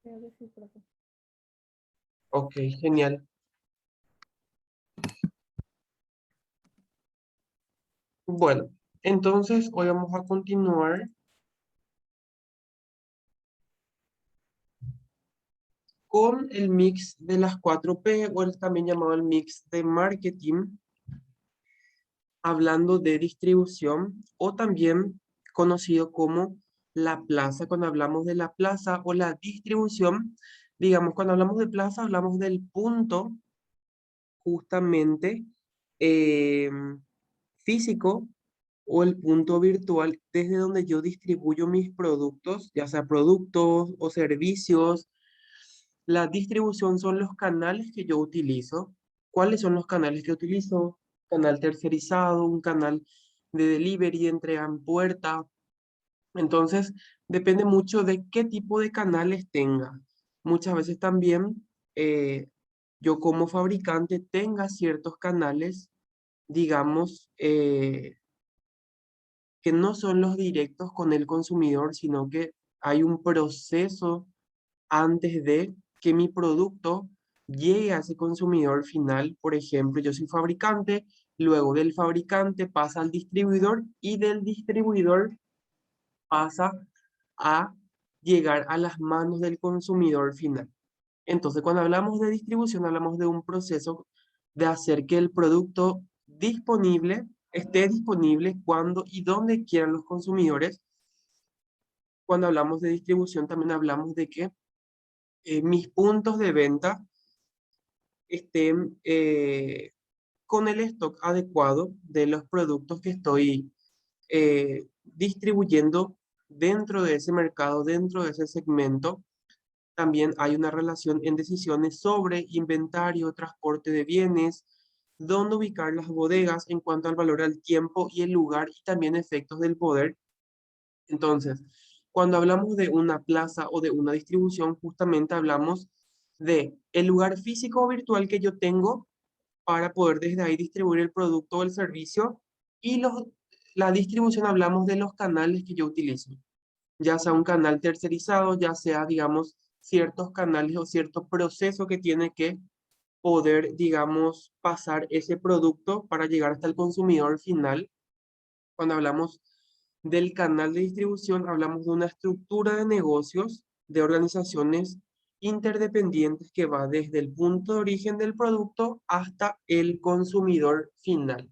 Creo que sí, profe. Ok, genial. Bueno, entonces hoy vamos a continuar con el mix de las 4P o el también llamado el mix de marketing, hablando de distribución o también conocido como la plaza. Cuando hablamos de la plaza o la distribución, digamos, cuando hablamos de plaza hablamos del punto justamente eh, físico o el punto virtual desde donde yo distribuyo mis productos, ya sea productos o servicios. La distribución son los canales que yo utilizo. ¿Cuáles son los canales que utilizo? Canal tercerizado, un canal de delivery, entrega en puerta. Entonces, depende mucho de qué tipo de canales tenga. Muchas veces también yo como fabricante tenga ciertos canales, digamos, que no son los directos con el consumidor, sino que hay un proceso antes de que mi producto llegue a ese consumidor final. Por ejemplo, yo soy fabricante, luego del fabricante pasa al distribuidor y del distribuidor pasa a llegar a las manos del consumidor final. Entonces, cuando hablamos de distribución, hablamos de un proceso de hacer que el producto disponible esté disponible cuando y donde quieran los consumidores. Cuando hablamos de distribución, también hablamos de que mis puntos de venta estén con el stock adecuado de los productos que estoy distribuyendo dentro de ese mercado, dentro de ese segmento. También hay una relación en decisiones sobre inventario, transporte de bienes, dónde ubicar las bodegas en cuanto al valor al tiempo y el lugar y también efectos del poder. Entonces, cuando hablamos de una plaza o de una distribución, justamente hablamos de el lugar físico o virtual que yo tengo para poder desde ahí distribuir el producto o el servicio y la distribución hablamos de los canales que yo utilizo, ya sea un canal tercerizado, ya sea, digamos, ciertos canales o cierto proceso que tiene que poder, digamos, pasar ese producto para llegar hasta el consumidor final. Cuando hablamos del canal de distribución, hablamos de una estructura de negocios, de organizaciones interdependientes que va desde el punto de origen del producto hasta el consumidor final.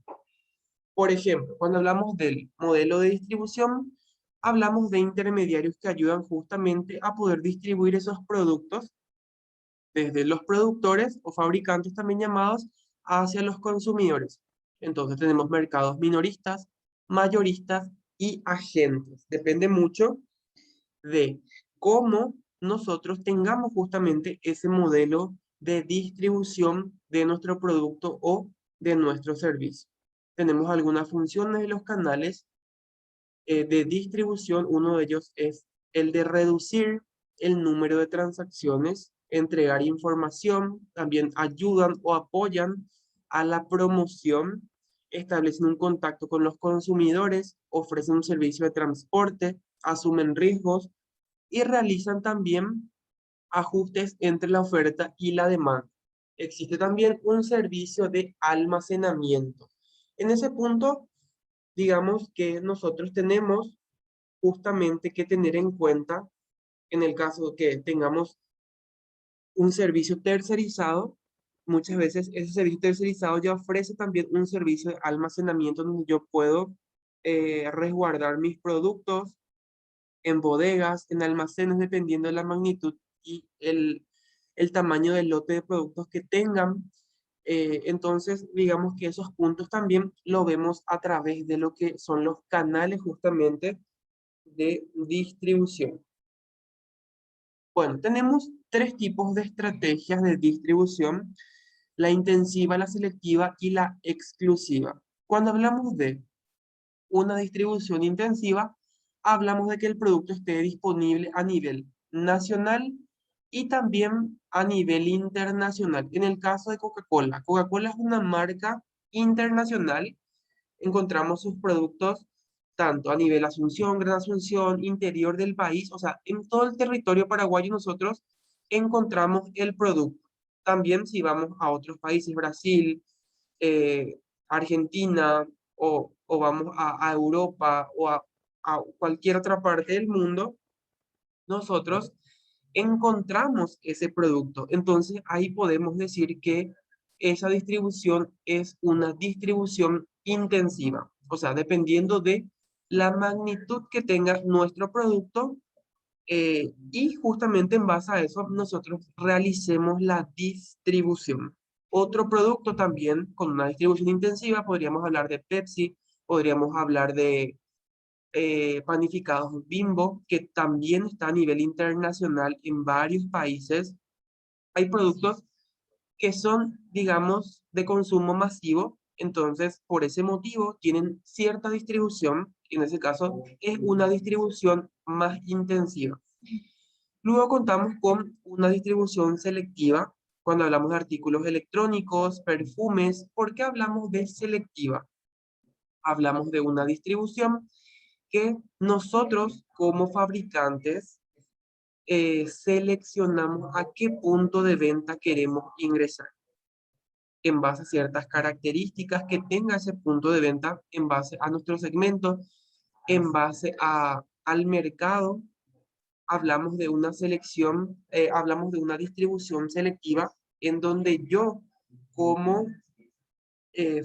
Por ejemplo, cuando hablamos del modelo de distribución, hablamos de intermediarios que ayudan justamente a poder distribuir esos productos desde los productores o fabricantes también llamados hacia los consumidores. Entonces tenemos mercados minoristas, mayoristas y agentes. Depende mucho de cómo nosotros tengamos justamente ese modelo de distribución de nuestro producto o de nuestro servicio. Tenemos algunas funciones de los canales de distribución. Uno de ellos es el de reducir el número de transacciones, entregar información, también ayudan o apoyan a la promoción, establecen un contacto con los consumidores, ofrecen un servicio de transporte, asumen riesgos y realizan también ajustes entre la oferta y la demanda. Existe también un servicio de almacenamiento. En ese punto, digamos que nosotros tenemos justamente que tener en cuenta, en el caso que tengamos un servicio tercerizado, muchas veces ese servicio tercerizado ya ofrece también un servicio de almacenamiento donde yo puedo resguardar mis productos en bodegas, en almacenes, dependiendo de la magnitud y el tamaño del lote de productos que tengan. Entonces, digamos que esos puntos también lo vemos a través de lo que son los canales justamente de distribución. Bueno, tenemos tres tipos de estrategias de distribución: la intensiva, la selectiva y la exclusiva. Cuando hablamos de una distribución intensiva, hablamos de que el producto esté disponible a nivel nacional y también a nivel internacional. En el caso de Coca-Cola, Coca-Cola es una marca internacional. Encontramos sus productos tanto a nivel Asunción, Gran Asunción, interior del país, o sea, en todo el territorio paraguayo nosotros encontramos el producto. También si vamos a otros países, Brasil, Argentina, o vamos a Europa o a cualquier otra parte del mundo, nosotros encontramos ese producto. Entonces ahí podemos decir que esa distribución es una distribución intensiva. O sea, dependiendo de la magnitud que tenga nuestro producto, y justamente en base a eso nosotros realicemos la distribución. Otro producto también con una distribución intensiva, podríamos hablar de Pepsi, podríamos hablar de panificados Bimbo, que también está a nivel internacional en varios países. Hay productos que son, digamos, de consumo masivo, entonces por ese motivo tienen cierta distribución, en ese caso es una distribución más intensiva. Luego contamos con una distribución selectiva cuando hablamos de artículos electrónicos, perfumes. ¿Por qué hablamos de selectiva? Hablamos de una distribución que nosotros como fabricantes seleccionamos a qué punto de venta queremos ingresar en base a ciertas características que tenga ese punto de venta, en base a nuestro segmento, en base al mercado. Hablamos de una selección, hablamos de una distribución selectiva en donde yo como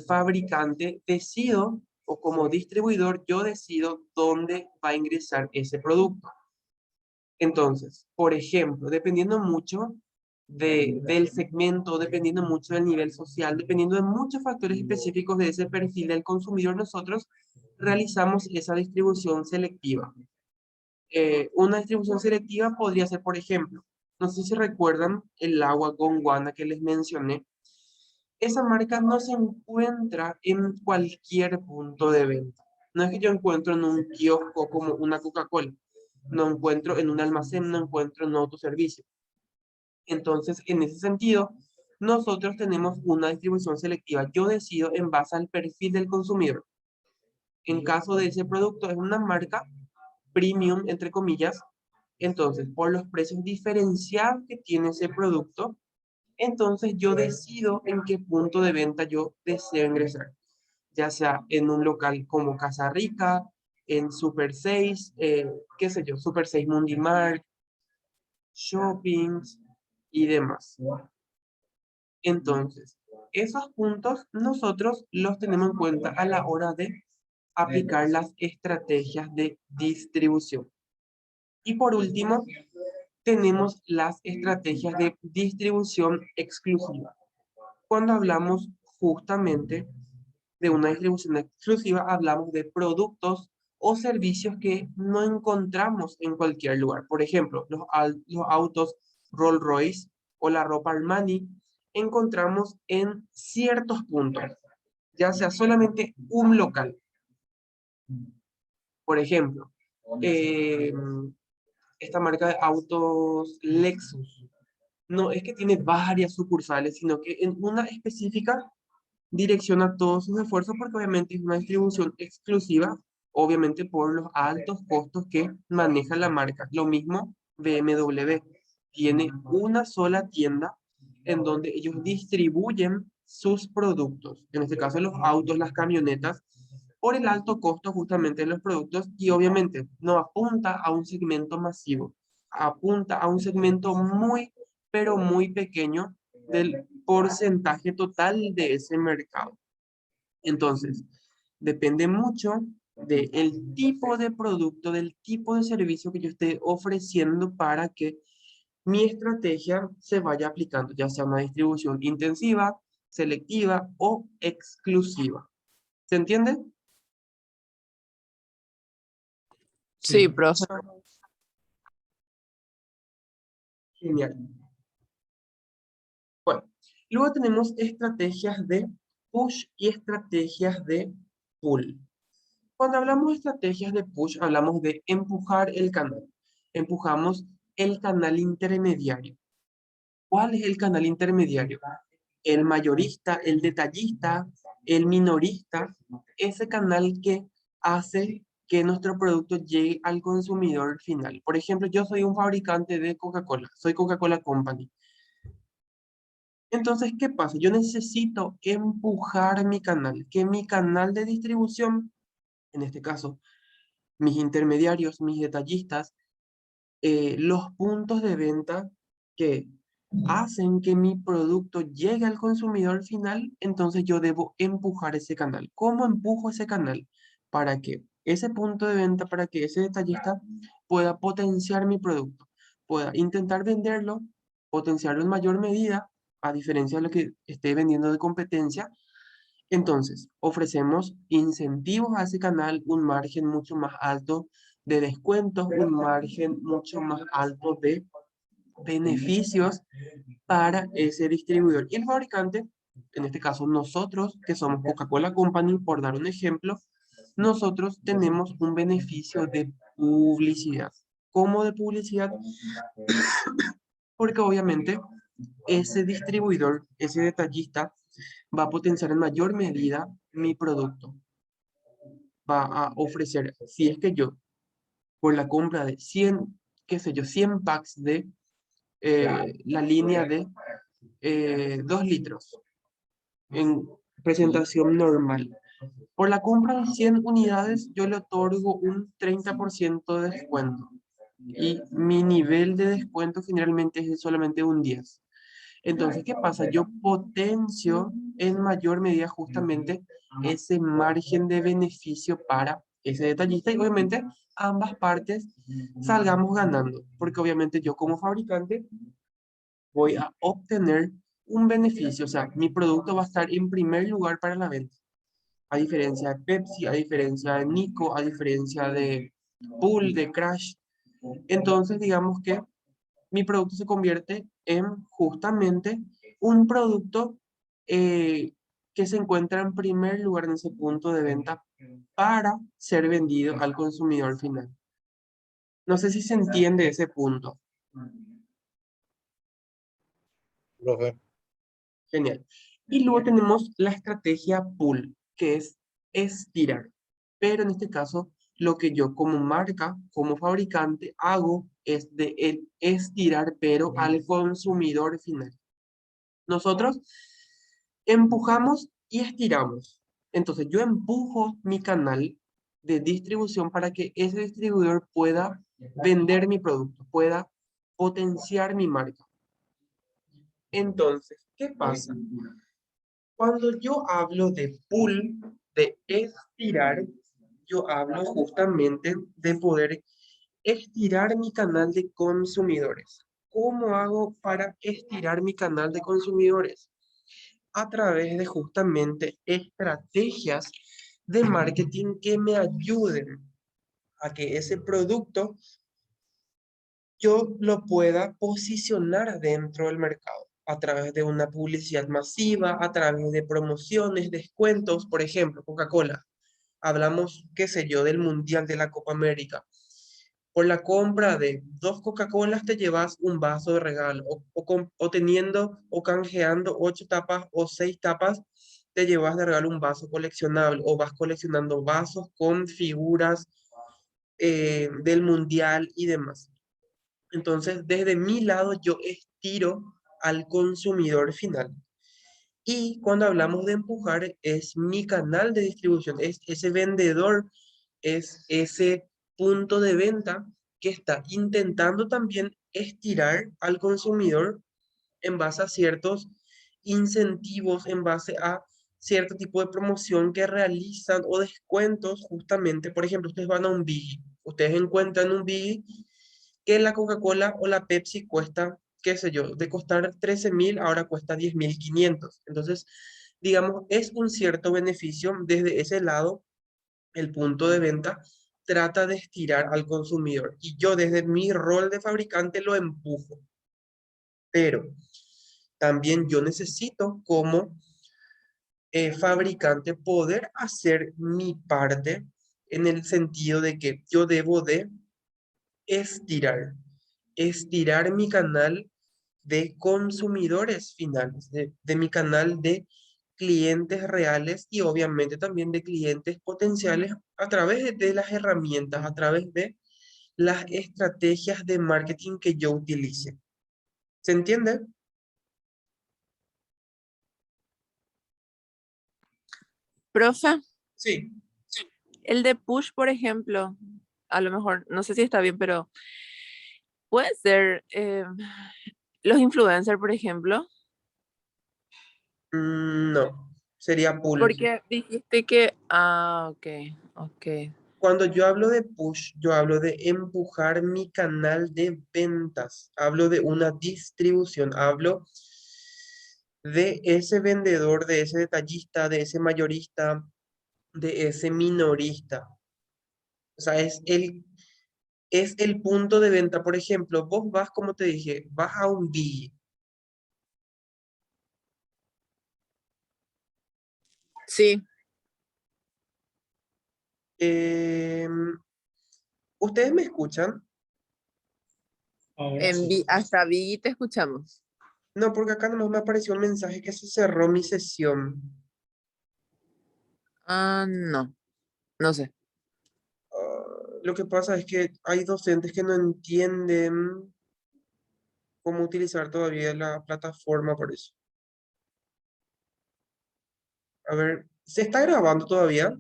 fabricante decido, o como distribuidor yo decido dónde va a ingresar ese producto. Entonces, por ejemplo, dependiendo mucho del segmento, dependiendo mucho del nivel social, dependiendo de muchos factores específicos de ese perfil del consumidor, nosotros realizamos esa distribución selectiva. Una distribución selectiva podría ser, por ejemplo, no sé si recuerdan el agua Gonguana que les mencioné. Esa marca no se encuentra en cualquier punto de venta. No es que yo encuentro en un kiosco como una Coca-Cola. No encuentro en un almacén, no encuentro en un autoservicio. Entonces, en ese sentido, nosotros tenemos una distribución selectiva. Yo decido en base al perfil del consumidor. En caso de ese producto es una marca premium, entre comillas, entonces por los precios diferenciados que tiene ese producto, entonces yo decido en qué punto de venta yo deseo ingresar, ya sea en un local como Casa Rica, en Super 6, qué sé yo, Super 6 Mundimart, shoppings y demás. Entonces, esos puntos nosotros los tenemos en cuenta a la hora de aplicar las estrategias de distribución. Y por último, tenemos las estrategias de distribución exclusiva. Cuando hablamos justamente de una distribución exclusiva, hablamos de productos o servicios que no encontramos en cualquier lugar. Por ejemplo, los autos Rolls Royce o la ropa Armani encontramos en ciertos puntos, ya sea solamente un local. Por ejemplo, eh, esta marca de autos Lexus. No es que tiene varias sucursales, sino que en una específica direcciona todos sus esfuerzos porque obviamente es una distribución exclusiva, obviamente por los altos costos que maneja la marca. Lo mismo BMW. Tiene una sola tienda en donde ellos distribuyen sus productos, en este caso los autos, las camionetas, por el alto costo justamente de los productos y obviamente no apunta a un segmento masivo, apunta a un segmento muy, pero muy pequeño del porcentaje total de ese mercado. Entonces, depende mucho del tipo de producto, del tipo de servicio que yo esté ofreciendo para que mi estrategia se vaya aplicando, ya sea una distribución intensiva, selectiva o exclusiva. ¿Se entiende? Sí, Sí. profe. Genial. Bueno, luego tenemos estrategias de push y estrategias de pull. Cuando hablamos de estrategias de push, hablamos de empujar el canal. Empujamos el canal intermediario. ¿Cuál es el canal intermediario? El mayorista, el detallista, el minorista, ese canal que hace que nuestro producto llegue al consumidor final. Por ejemplo, yo soy un fabricante de Coca-Cola, soy Coca-Cola Company. Entonces, ¿qué pasa? Yo necesito empujar mi canal, que mi canal de distribución, en este caso, mis intermediarios, mis detallistas, los puntos de venta que hacen que mi producto llegue al consumidor final, entonces yo debo empujar ese canal. ¿Cómo empujo ese canal? Para que ese punto de venta, para que ese detallista pueda potenciar mi producto, pueda intentar venderlo, potenciarlo en mayor medida, a diferencia de lo que esté vendiendo de competencia. Entonces, ofrecemos incentivos a ese canal, un margen mucho más alto de descuentos, un margen mucho más alto de beneficios para ese distribuidor. Y el fabricante, en este caso nosotros, que somos Coca-Cola Company, por dar un ejemplo, nosotros tenemos un beneficio de publicidad. ¿Cómo de publicidad? Porque obviamente ese distribuidor, ese detallista, va a potenciar en mayor medida mi producto. Va a ofrecer, si es que yo, por la compra de 100, qué sé yo, 100 packs de la línea de 2 litros en presentación normal. Por la compra de 100 unidades, yo le otorgo un 30% de descuento. Y mi nivel de descuento generalmente es de solamente un 10. Entonces, ¿qué pasa? Yo potencio en mayor medida justamente ese margen de beneficio para ese detallista y obviamente ambas partes salgamos ganando, porque obviamente yo como fabricante voy a obtener un beneficio, o sea, mi producto va a estar en primer lugar para la venta, a diferencia de Pepsi, a diferencia de Nico, a diferencia de Pool, de Crash. Entonces, digamos que mi producto se convierte en justamente un producto que se encuentra en primer lugar en ese punto de venta para ser vendido al consumidor final. No sé si se entiende ese punto. Profe. Genial. Y luego tenemos la estrategia pull, que es estirar. Pero en este caso, lo que yo como marca, como fabricante, hago es de el estirar, pero al consumidor final. Nosotros empujamos y estiramos. Entonces yo empujo mi canal de distribución para que ese distribuidor pueda vender mi producto, pueda potenciar mi marca. Entonces, ¿qué pasa? Cuando yo hablo de pull, de estirar, yo hablo justamente de poder estirar mi canal de consumidores. ¿Cómo hago para estirar mi canal de consumidores? A través de justamente estrategias de marketing que me ayuden a que ese producto yo lo pueda posicionar dentro del mercado a través de una publicidad masiva, a través de promociones, descuentos, por ejemplo, Coca-Cola. Hablamos, qué sé yo, del Mundial de la Copa América. Por la compra de 2 Coca-Colas te llevas un vaso de regalo, o teniendo o canjeando 8 tapas o 6 tapas, te llevas de regalo un vaso coleccionable, o vas coleccionando vasos con figuras del Mundial y demás. Entonces, desde mi lado, yo estiro al consumidor final. Y cuando hablamos de empujar, es mi canal de distribución, es ese vendedor, es ese punto de venta que está intentando también estirar al consumidor en base a ciertos incentivos, en base a cierto tipo de promoción que realizan o descuentos justamente. Por ejemplo, ustedes van a un Biggie, ustedes encuentran un Biggie que la Coca-Cola o la Pepsi cuesta, qué sé yo, de costar 13.000, ahora cuesta 10.500. Entonces, digamos, es un cierto beneficio desde ese lado, el punto de venta trata de estirar al consumidor y yo desde mi rol de fabricante lo empujo. Pero también yo necesito como fabricante poder hacer mi parte en el sentido de que yo debo de estirar, estirar mi canal de consumidores finales, de mi canal de clientes reales y obviamente también de clientes potenciales a través de las herramientas, a través de las estrategias de marketing que yo utilice. ¿Se entiende? Profe, Sí. el de push, por ejemplo, a lo mejor, no sé si está bien, pero puede ser los influencers, por ejemplo, No, sería pull. porque dijiste que, ok, ok. Cuando yo hablo de push, yo hablo de empujar mi canal de ventas. Hablo de una distribución. Hablo de ese vendedor, de ese detallista, de ese mayorista, de ese minorista. O sea, es el punto de venta. Por ejemplo, vos vas, como te dije, vas a un Biggie. Sí, ¿Ustedes me escuchan? Ahora sí. hasta vi te escuchamos. No, porque acá nomás me apareció un mensaje que se cerró mi sesión. Ah, no, no sé. Lo que pasa es que hay docentes que no entienden cómo utilizar todavía la plataforma por eso. A ver, ¿se está grabando todavía?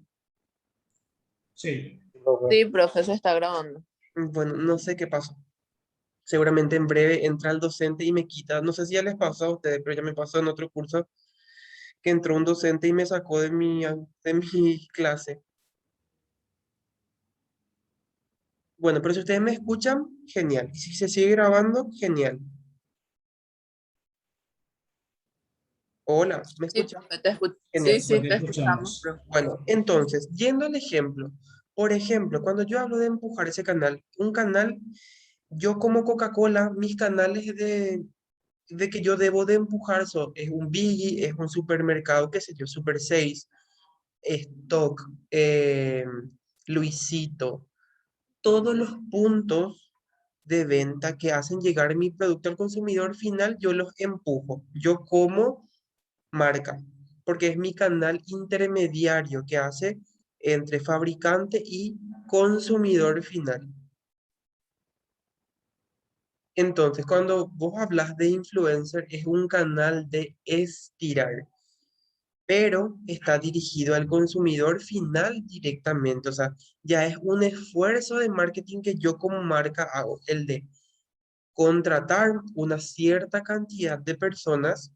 Sí. Profe. Sí, profe, se está grabando. Bueno, no sé qué pasó. Seguramente en breve entra el docente y me quita. No sé si ya les pasó a ustedes, pero ya me pasó en otro curso que entró un docente y me sacó de mi clase. Bueno, pero si ustedes me escuchan, genial. Y si se sigue grabando, genial. Hola, ¿me Sí, escuchan? profe, te escucho. Genial. Sí, sí, Sí, Bueno, te te escuchamos, escuchamos. profe. bueno, entonces, yendo al ejemplo. Por ejemplo, cuando yo hablo de empujar ese canal, un canal, yo como Coca-Cola, mis canales de que yo debo de empujar son, es un Biggie, es un supermercado, qué sé yo, Super 6, Stock, Luisito, todos los puntos de venta que hacen llegar mi producto al consumidor final, yo los empujo. Yo como marca, porque es mi canal intermediario que hace entre fabricante y consumidor final. Entonces, cuando vos hablas de influencer, es un canal de estirar, pero está dirigido al consumidor final directamente. O sea, ya es un esfuerzo de marketing que yo como marca hago, el de contratar una cierta cantidad de personas.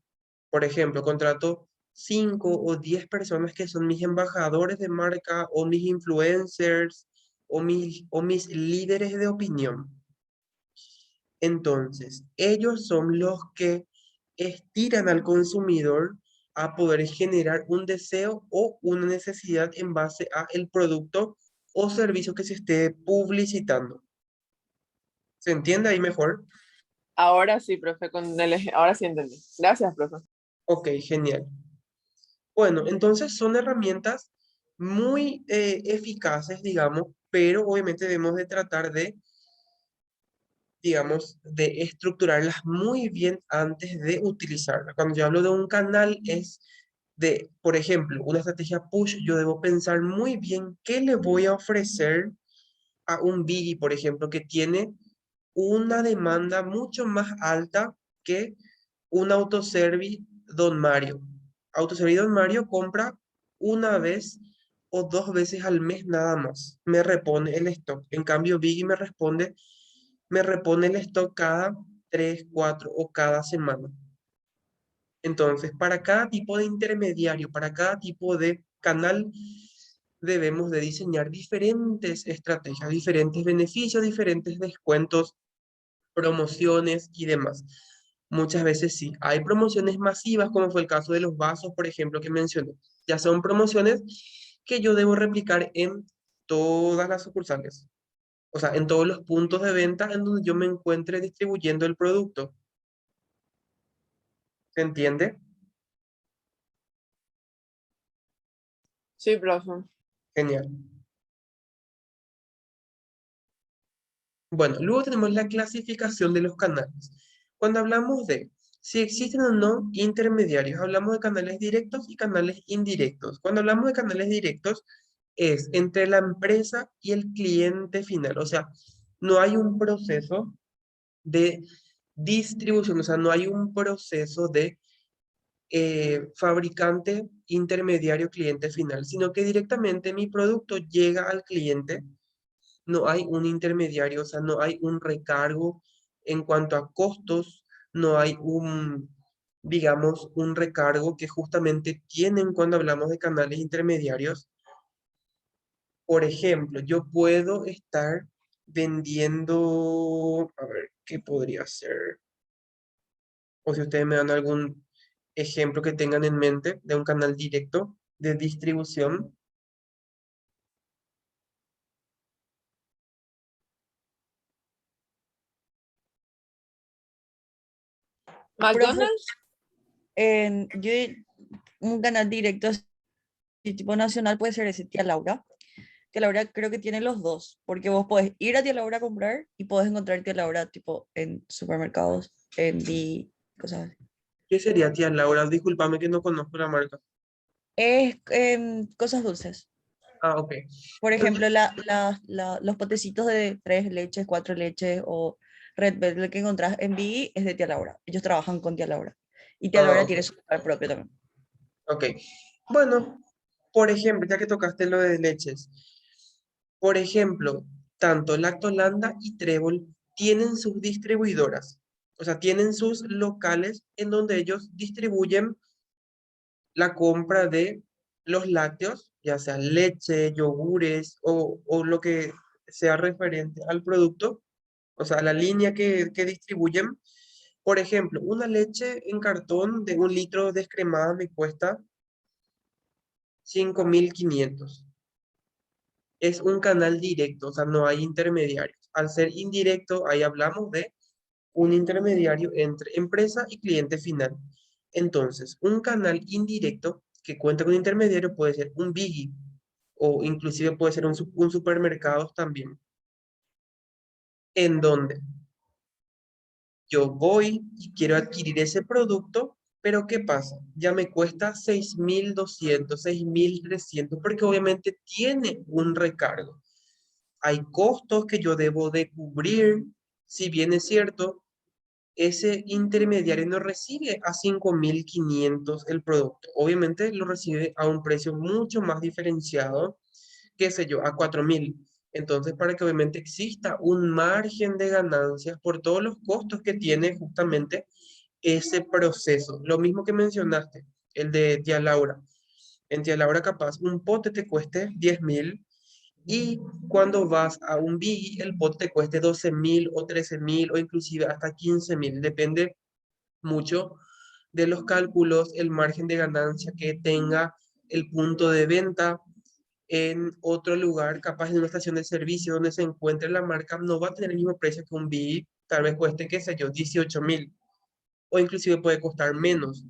Por ejemplo, contrato 5 o 10 personas que son mis embajadores de marca o mis influencers o mis líderes de opinión. Entonces, ellos son los que estiran al consumidor a poder generar un deseo o una necesidad en base a el producto o servicio que se esté publicitando. ¿Se entiende ahí mejor? Ahora sí, profe, ahora sí entendí. Gracias, profe. Ok, genial. Bueno, entonces son herramientas muy eficaces, digamos, pero obviamente debemos de tratar de, digamos, de estructurarlas muy bien antes de utilizarlas. Cuando yo hablo de un canal es de, por ejemplo, una estrategia push, yo debo pensar muy bien qué le voy a ofrecer a un Biggie, por ejemplo, que tiene una demanda mucho más alta que un autoservice Don Mario. Autoservice Don Mario compra una vez o dos veces al mes nada más. Me repone el stock. En cambio, Biggie me repone el stock cada 3, 4 o cada semana. Entonces, para cada tipo de intermediario, para cada tipo de canal, debemos de diseñar diferentes estrategias, diferentes beneficios, diferentes descuentos, promociones y demás. Muchas veces sí, hay promociones masivas, como fue el caso de los vasos, por ejemplo, que mencioné. Ya son promociones que yo debo replicar en todas las sucursales, o sea, en todos los puntos de venta en donde yo me encuentre distribuyendo el producto. ¿Se entiende? Sí, profe. Genial. Bueno, luego tenemos la clasificación de los canales. Cuando hablamos de si existen o no intermediarios. Hablamos de canales directos y canales indirectos. Cuando hablamos de canales directos, es entre la empresa y el cliente final. O sea, no hay un proceso de distribución, o sea, no hay un proceso de fabricante, intermediario, cliente final, sino que directamente mi producto llega al cliente. No hay un intermediario, o sea, no hay un recargo en cuanto a costos, no hay un, digamos, un recargo que justamente tienen cuando hablamos de canales intermediarios. Por ejemplo, yo puedo estar vendiendo, a ver, ¿qué podría ser? O si ustedes me dan algún ejemplo que tengan en mente de un canal directo de distribución. Profe, McDonald's, un canal directo así, tipo nacional puede ser ese, Tía Laura. Tía Laura creo que tiene los dos, porque vos podés ir a Tía Laura a comprar y podés encontrar Tía Laura tipo en supermercados, en cosas así. ¿Qué sería, tía Laura? Discúlpame que no conozco la marca. Es cosas dulces. Ah, ok. Por Bueno, ejemplo, los potecitos de 3 leches, 4 leches o Red Velvet que encontrás en Biggie es de Tía Laura. Ellos trabajan con Tía Laura. Y Tía ah, Laura ok. tiene su lugar propio también. Ok. Bueno, por ejemplo, ya que tocaste lo de leches, por ejemplo, tanto Lactolanda y Trébol tienen sus distribuidoras, o sea, tienen sus locales en donde ellos distribuyen la compra de los lácteos, ya sea leche, yogures o lo que sea referente al producto, o sea, la línea que distribuyen. Por ejemplo, una leche en cartón de 1 litro descremada me cuesta 5.500. Es un canal directo, o sea, no hay intermediarios. Al ser indirecto, ahí hablamos de un intermediario entre empresa y cliente final. Entonces, un canal indirecto que cuenta con intermediario puede ser un Biggie o inclusive puede ser un supermercado también, en donde yo voy y quiero adquirir ese producto, pero ¿qué pasa? Ya me cuesta 6.200, 6.300, porque obviamente tiene un recargo. Hay costos que yo debo de cubrir, si bien es cierto, ese intermediario no recibe a 5.500 el producto. Obviamente lo recibe a un precio mucho más diferenciado, qué sé yo, a 4.000. Entonces, para que obviamente exista un margen de ganancias por todos los costos que tiene justamente ese proceso. Lo mismo que mencionaste, el de Tía Laura. En Tía Laura capaz un pote te cueste 10.000 y cuando vas a un Biggie, el pote te cueste 12.000 o 13.000 o inclusive hasta 15.000. Depende mucho de los cálculos, el margen de ganancia que tenga el punto de venta en otro lugar, capaz en una estación de servicio donde se encuentre la marca, no va a tener el mismo precio que un Biggie, tal vez cueste, qué sé yo, 18.000 o inclusive puede costar menos.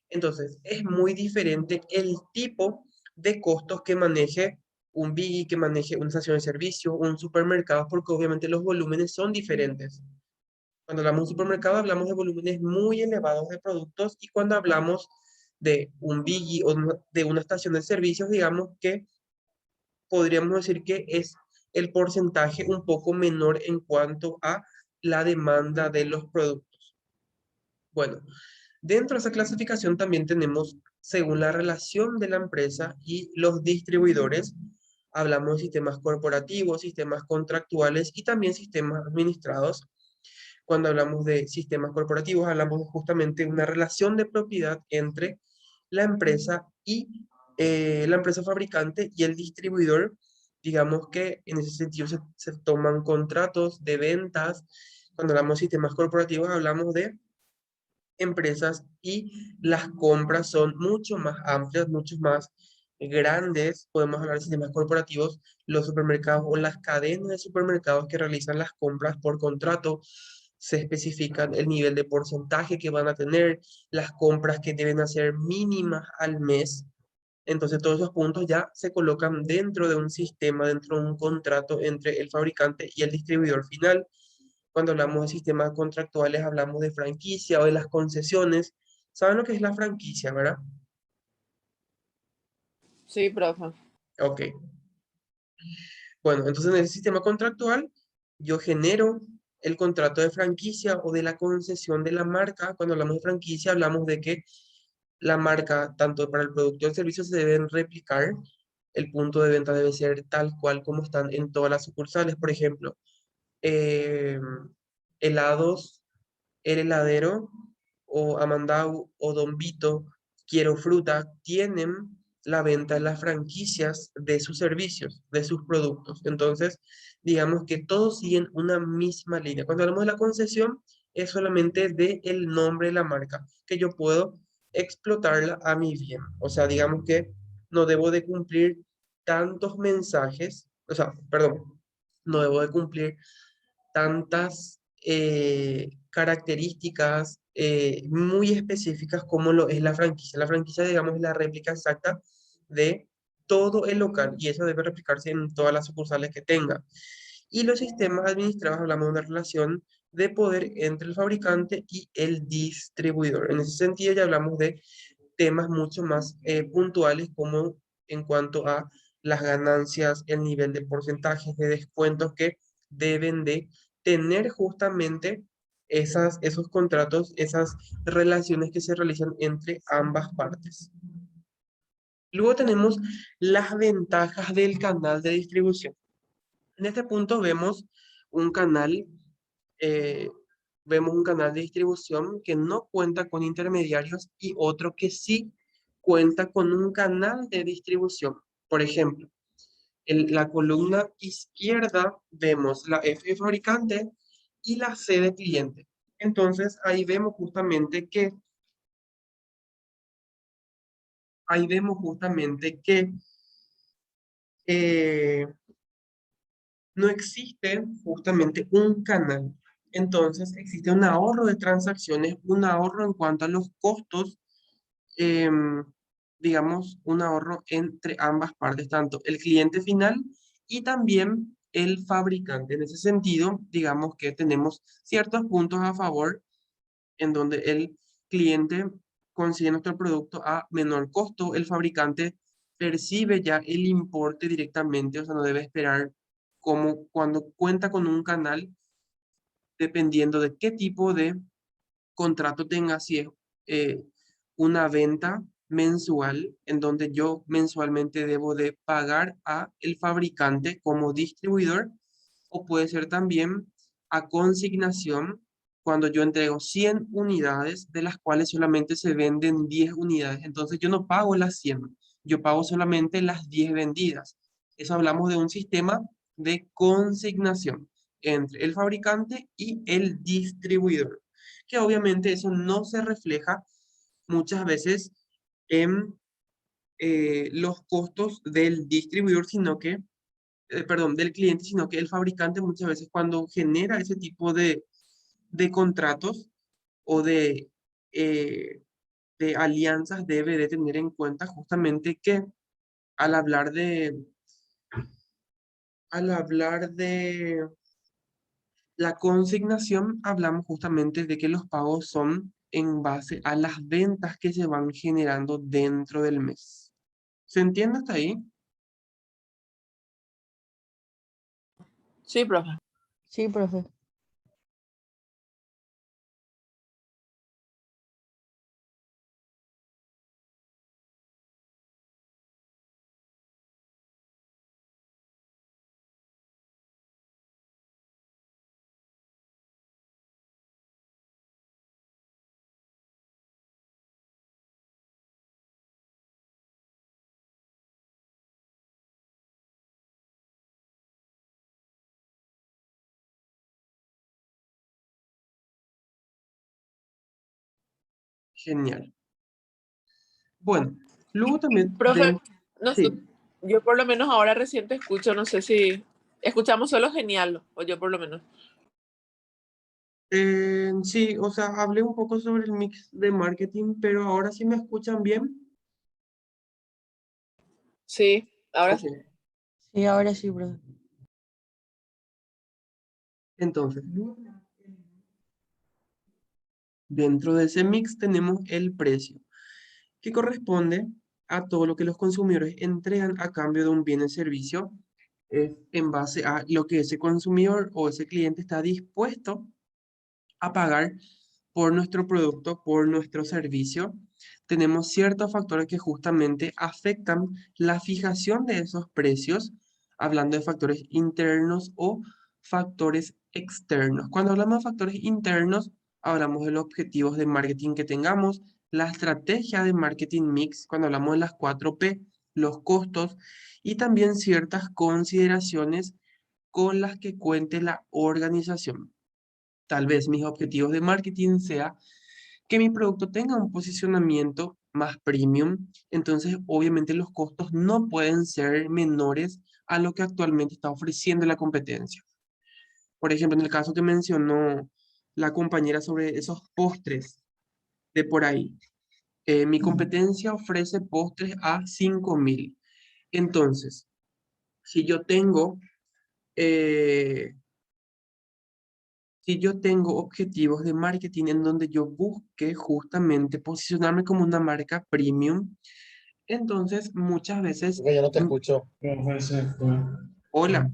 Entonces, es muy diferente el tipo de costos que maneje un Biggie, que maneje una estación de servicio, un supermercado, porque obviamente los volúmenes son diferentes. Cuando hablamos de un supermercado, hablamos de volúmenes muy elevados de productos y cuando hablamos de un Biggie o de una estación de servicios, digamos que podríamos decir que es el porcentaje un poco menor en cuanto a la demanda de los productos. Bueno, dentro de esa clasificación también tenemos, según la relación de la empresa y los distribuidores, hablamos de sistemas corporativos, sistemas contractuales y también sistemas administrados. Cuando hablamos de sistemas corporativos, hablamos de justamente una relación de propiedad entre la empresa y la empresa fabricante y el distribuidor. Digamos que en ese sentido se toman contratos de ventas. Cuando hablamos de sistemas corporativos, hablamos de empresas y las compras son mucho más amplias, mucho más grandes. Podemos hablar de sistemas corporativos, los supermercados o las cadenas de supermercados que realizan las compras por contrato. Se especifican el nivel de porcentaje que van a tener, las compras que deben hacer mínimas al mes. Entonces todos esos puntos ya se colocan dentro de un sistema, dentro de un contrato entre el fabricante y el distribuidor final. Cuando hablamos de sistemas contractuales, hablamos de franquicia o de las concesiones. ¿Saben lo que es la franquicia, verdad? Sí, profe. Ok. Bueno, entonces en el sistema contractual yo genero el contrato de franquicia o de la concesión de la marca. Cuando hablamos de franquicia, hablamos de que la marca, tanto para el producto y el servicio, se deben replicar. El punto de venta debe ser tal cual como están en todas las sucursales. Por ejemplo, eh, helados, El Heladero o Amandau o Don Vito, Quiero Fruta, tienen la venta en las franquicias de sus servicios, de sus productos. Entonces, digamos que todos siguen una misma línea. Cuando hablamos de la concesión, es solamente de el nombre de la marca, que yo puedo explotarla a mi bien. O sea, digamos que no debo de cumplir tantos mensajes, o sea, perdón, no debo de cumplir tantas características muy específicas como lo es la franquicia. La franquicia, digamos, es la réplica exacta de todo el local y eso debe replicarse en todas las sucursales que tenga. Y los sistemas administrados, hablamos de una relación de poder entre el fabricante y el distribuidor. En ese sentido ya hablamos de temas mucho más puntuales como en cuanto a las ganancias, el nivel de porcentajes de descuentos que deben de tener justamente esos contratos, esas relaciones que se realizan entre ambas partes. Luego tenemos las ventajas del canal de distribución. En este punto un canal, eh, vemos un canal de distribución que no cuenta con intermediarios y otro que sí cuenta con un canal de distribución. Por ejemplo, en la columna izquierda vemos la F de fabricante y la C de cliente. Entonces ahí vemos justamente que eh, no existe justamente un canal. Entonces existe un ahorro de transacciones, un ahorro en cuanto a los costos, em, digamos, un ahorro entre ambas partes, tanto el cliente final y también el fabricante. En ese sentido, digamos que tenemos ciertos puntos a favor en donde el cliente consigue nuestro producto a menor costo, el fabricante percibe ya el importe directamente, o sea, no debe esperar como cuando cuenta con un canal, dependiendo de qué tipo de contrato tenga, si es eh, una venta mensual en donde yo mensualmente debo de pagar a el fabricante como distribuidor o puede ser también a consignación cuando yo entrego 100 unidades de las cuales solamente se venden 10 unidades. Entonces yo no pago las 100, yo pago solamente las 10 vendidas. Eso hablamos de un sistema de consignación entre el fabricante y el distribuidor, que obviamente eso no se refleja muchas veces en los costos del distribuidor, perdón, del cliente, sino que el fabricante muchas veces cuando genera ese tipo de contratos o eh, de alianzas debe de tener en cuenta justamente que al hablar de la consignación, hablamos justamente de que los pagos son en base a las ventas que se van generando dentro del mes. ¿Se entiende hasta ahí? Sí, profe. Sí, profe. Genial. Bueno, luego también Profe, no sé, sí, yo por lo menos ahora recién te escucho, no sé si escuchamos solo genial, o yo por lo menos. sí, o sea, hablé un poco sobre el mix de marketing, pero ahora sí me escuchan bien. Sí, ahora Ok, sí. Sí, ahora sí, profe. entonces, Dentro de ese mix tenemos el precio, que corresponde a todo lo que los consumidores entregan a cambio de un bien o servicio, en base a lo que ese consumidor o ese cliente está dispuesto a pagar por nuestro producto, por nuestro servicio. Tenemos ciertos factores que justamente afectan la fijación de esos precios, hablando de factores internos o factores externos. Cuando hablamos de factores internos, hablamos de los objetivos de marketing que tengamos, la estrategia de marketing mix, cuando hablamos de las 4P, los costos y también ciertas consideraciones con las que cuente la organización. Tal vez mis objetivos de marketing sea que mi producto tenga un posicionamiento más premium, entonces obviamente los costos no pueden ser menores a lo que actualmente está ofreciendo la competencia. Por ejemplo, en el caso que mencionó la compañera sobre esos postres de por ahí, mi competencia ofrece postres a 5.000. Entonces, si yo tengo eh, si yo tengo objetivos de marketing en donde yo busque justamente posicionarme como una marca premium, entonces muchas veces, Yo no te escucho. Profe, se fue. hola,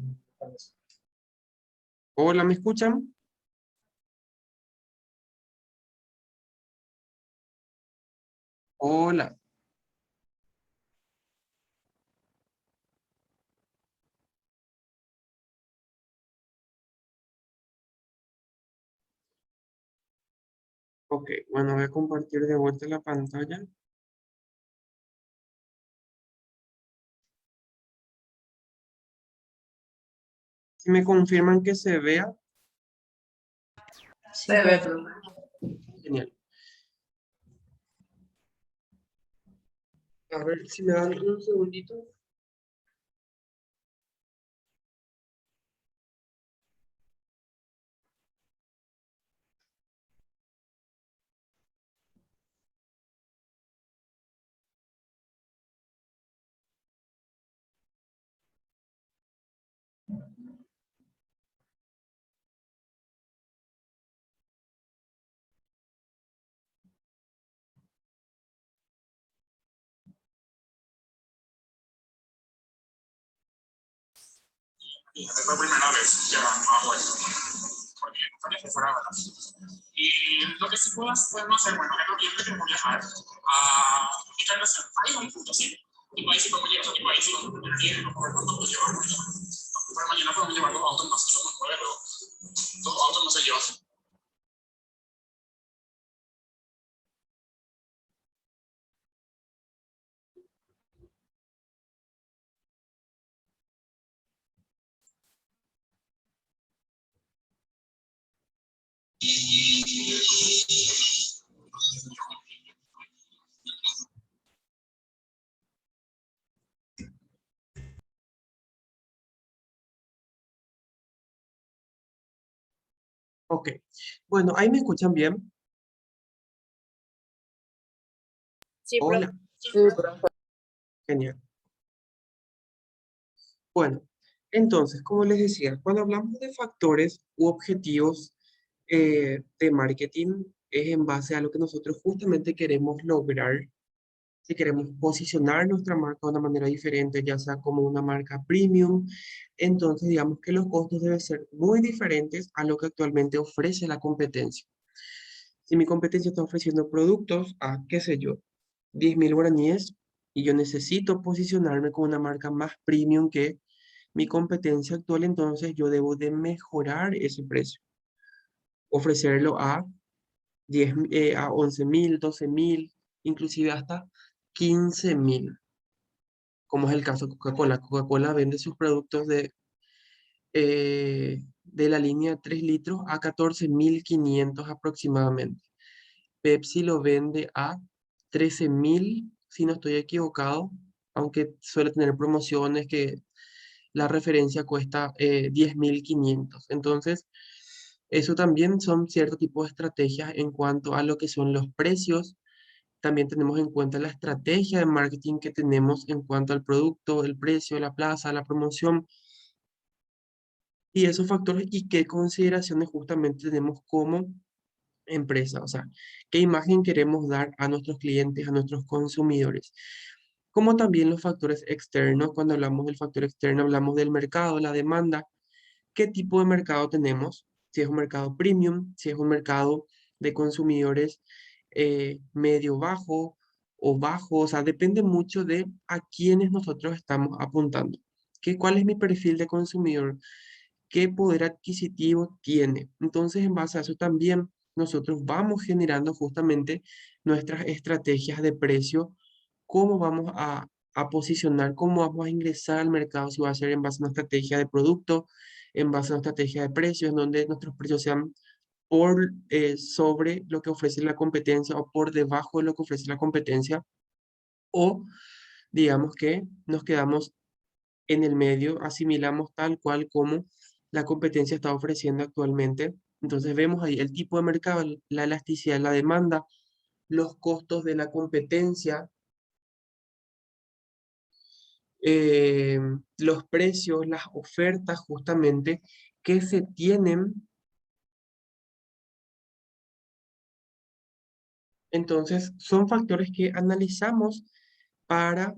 hola, ¿me escuchan? Hola, ok, bueno, voy a compartir de vuelta la pantalla. Si me confirman que se vea, Sí, Se ve, profe. profe. genial. A ver si me dan un segundito. Fue primera vez que hago eso, porque no sabía que fuera verdad. Y lo que sí podemos hacer, bueno, en noviembre queremos viajar a internación. Ahí un punto, sí. Tipo ahí sí podemos llevar, tipo ahí sí vamos a tener bien, no podemos autos llevar. Pero mañana podemos llevar los autos más, somos 9, pero los autos no se llevan. Ok, bueno, ahí me escuchan bien. Sí, profe. Hola, Sí, profe. genial. Bueno, entonces, como les decía, cuando hablamos de factores u objetivos de marketing, es en base a lo que nosotros justamente queremos lograr. Si queremos posicionar nuestra marca de una manera diferente, ya sea como una marca premium, entonces digamos que los costos deben ser muy diferentes a lo que actualmente ofrece la competencia. Si mi competencia está ofreciendo productos a, qué sé yo, 10.000 guaraníes y yo necesito posicionarme con una marca más premium que mi competencia actual, entonces yo debo de mejorar ese precio, ofrecerlo a 10, a 11.000, 12.000, inclusive hasta 15.000, como es el caso de Coca-Cola. Coca-Cola vende sus productos de la línea 3 litros a 14.500 aproximadamente. Pepsi lo vende a 13.000, si no estoy equivocado, aunque suele tener promociones que la referencia cuesta 10.500. Entonces, eso también son cierto tipo de estrategias en cuanto a lo que son los precios. También tenemos en cuenta la estrategia de marketing que tenemos en cuanto al producto, el precio, la plaza, la promoción y esos factores y qué consideraciones justamente tenemos como empresa, o sea, qué imagen queremos dar a nuestros clientes, a nuestros consumidores. Como también los factores externos, cuando hablamos del factor externo, hablamos del mercado, la demanda, qué tipo de mercado tenemos, si es un mercado premium, si es un mercado de consumidores medio bajo o bajo, o sea, depende mucho de a quiénes nosotros estamos apuntando. ¿Cuál es mi perfil de consumidor? ¿Qué poder adquisitivo tiene? Entonces, en base a eso también nosotros vamos generando justamente nuestras estrategias de precio, cómo vamos a posicionar, cómo vamos a ingresar al mercado, si va a ser en base a una estrategia de producto, en base a una estrategia de precios, en donde nuestros precios sean sobre lo que ofrece la competencia o por debajo de lo que ofrece la competencia, o digamos que nos quedamos en el medio, asimilamos tal cual como la competencia está ofreciendo actualmente. Entonces vemos ahí el tipo de mercado, la elasticidad, la demanda, los costos de la competencia, eh, los precios, las ofertas justamente que se tienen. Entonces son factores que analizamos para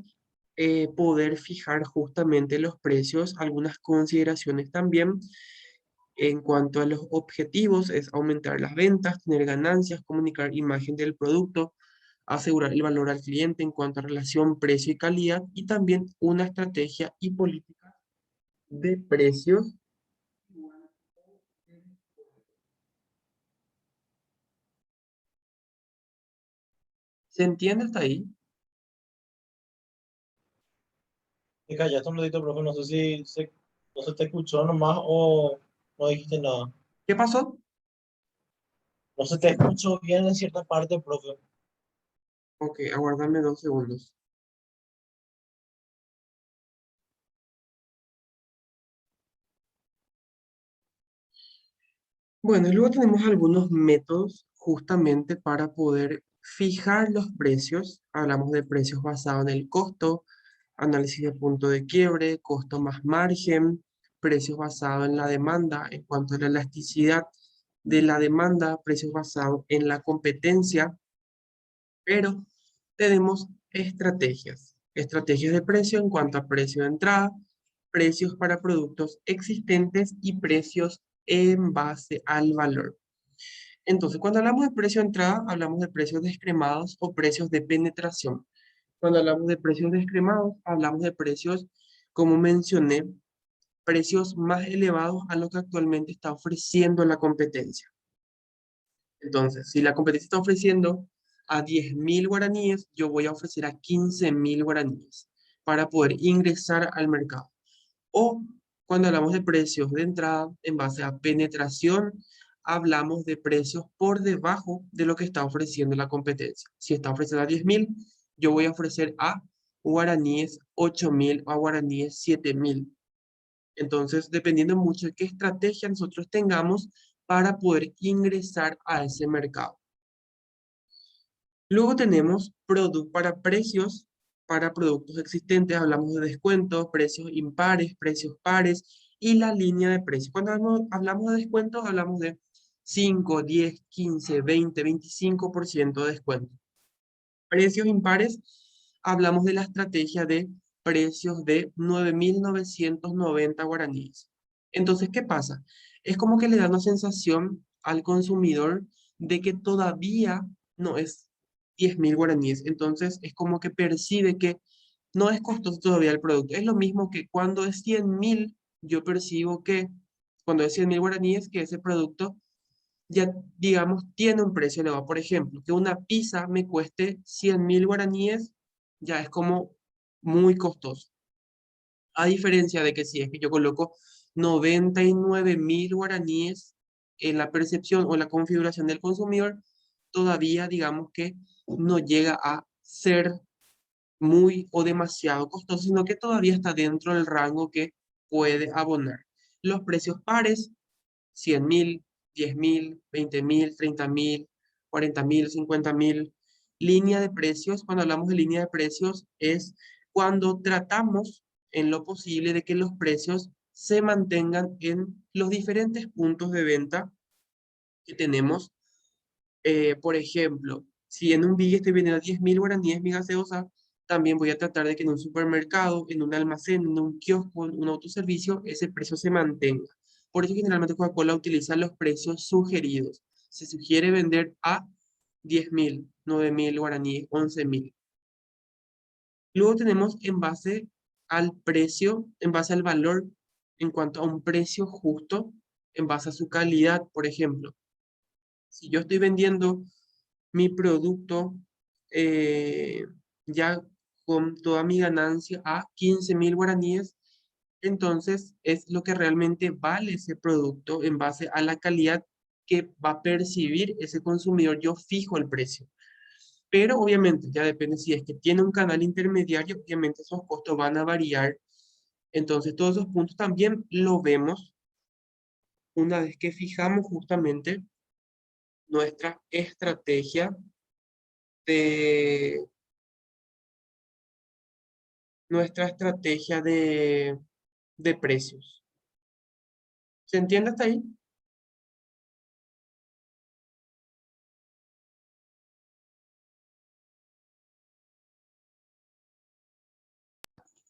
poder fijar justamente los precios, algunas consideraciones también. En cuanto a los objetivos, es aumentar las ventas, tener ganancias, comunicar imagen del producto, asegurar el valor al cliente en cuanto a relación precio y calidad, y también una estrategia y política de precios. ¿Se entiende hasta ahí? Te callaste un ratito, profe, no sé si no se te escuchó nomás o no dijiste nada. ¿Qué pasó? No se te escuchó bien en cierta parte, profe. Ok, aguárdame 2 segundos. Bueno, y luego tenemos algunos métodos justamente para poder fijar los precios. Hablamos de precios basados en el costo, análisis de punto de quiebre, costo más margen, precios basados en la demanda en cuanto a la elasticidad de la demanda, precios basados en la competencia, pero tenemos estrategias. Estrategias de precio en cuanto a precio de entrada, precios para productos existentes y precios en base al valor. Entonces, cuando hablamos de precio de entrada, hablamos de precios descremados o precios de penetración. Cuando hablamos de precios descremados, hablamos de precios, como mencioné, precios más elevados a lo que actualmente está ofreciendo la competencia. Entonces, si la competencia está ofreciendo a 10.000 guaraníes, yo voy a ofrecer a 15.000 guaraníes para poder ingresar al mercado. O cuando hablamos de precios de entrada en base a penetración, hablamos de precios por debajo de lo que está ofreciendo la competencia. Si está ofreciendo a 10.000, yo voy a ofrecer a guaraníes 8.000 o a guaraníes 7.000. Entonces, dependiendo mucho de qué estrategia nosotros tengamos para poder ingresar a ese mercado. Luego tenemos para precios, para productos existentes, hablamos de descuentos, precios impares, precios pares y la línea de precios. Cuando hablamos de descuentos, hablamos de 5, 10, 15, 20, 25% de descuento. Precios impares, hablamos de la estrategia de precios de 9.990 guaraníes. Entonces, ¿qué pasa? Es como que le da una sensación al consumidor de que todavía no es 10.000 guaraníes. Entonces, es como que percibe que no es costoso todavía el producto. Es lo mismo que cuando es 100.000, yo percibo que cuando es 100.000 guaraníes, que ese producto ya, digamos, tiene un precio elevado. Por ejemplo, que una pizza me cueste 100.000 guaraníes, ya es como muy costoso. A diferencia de que si es que yo coloco 99.000 guaraníes en la percepción o la configuración del consumidor, todavía digamos que no llega a ser muy o demasiado costoso, sino que todavía está dentro del rango que puede abonar. Los precios pares, 100.000, 10.000, 20.000, 30.000, 40.000, 50.000. Línea de precios, cuando hablamos de línea de precios, es cuando tratamos en lo posible de que los precios se mantengan en los diferentes puntos de venta que tenemos Por ejemplo, si en un Big estoy vendiendo 10.000 guaraníes mi gaseosa, también voy a tratar de que en un supermercado, en un almacén, en un kiosco, en un autoservicio, ese precio se mantenga. Por eso generalmente Coca-Cola utiliza los precios sugeridos. Se sugiere vender a 10.000, 9.000 guaraníes, 11.000. Luego tenemos en base al precio, en base al valor, en cuanto a un precio justo, en base a su calidad, por ejemplo. Si yo estoy vendiendo mi producto eh, ya con toda mi ganancia a 15.000 guaraníes, entonces es lo que realmente vale ese producto en base a la calidad que va a percibir ese consumidor. Yo fijo el precio. Pero obviamente ya depende si es que tiene un canal intermediario, obviamente esos costos van a variar. Entonces todos esos puntos también lo vemos una vez que fijamos justamente nuestra estrategia de de precios. ¿Se entiende hasta ahí?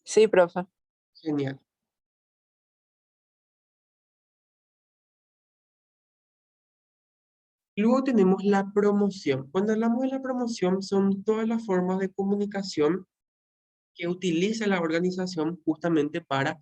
Sí, profe. Genial. Luego tenemos la promoción. Cuando hablamos de la promoción, son todas las formas de comunicación que utiliza la organización justamente para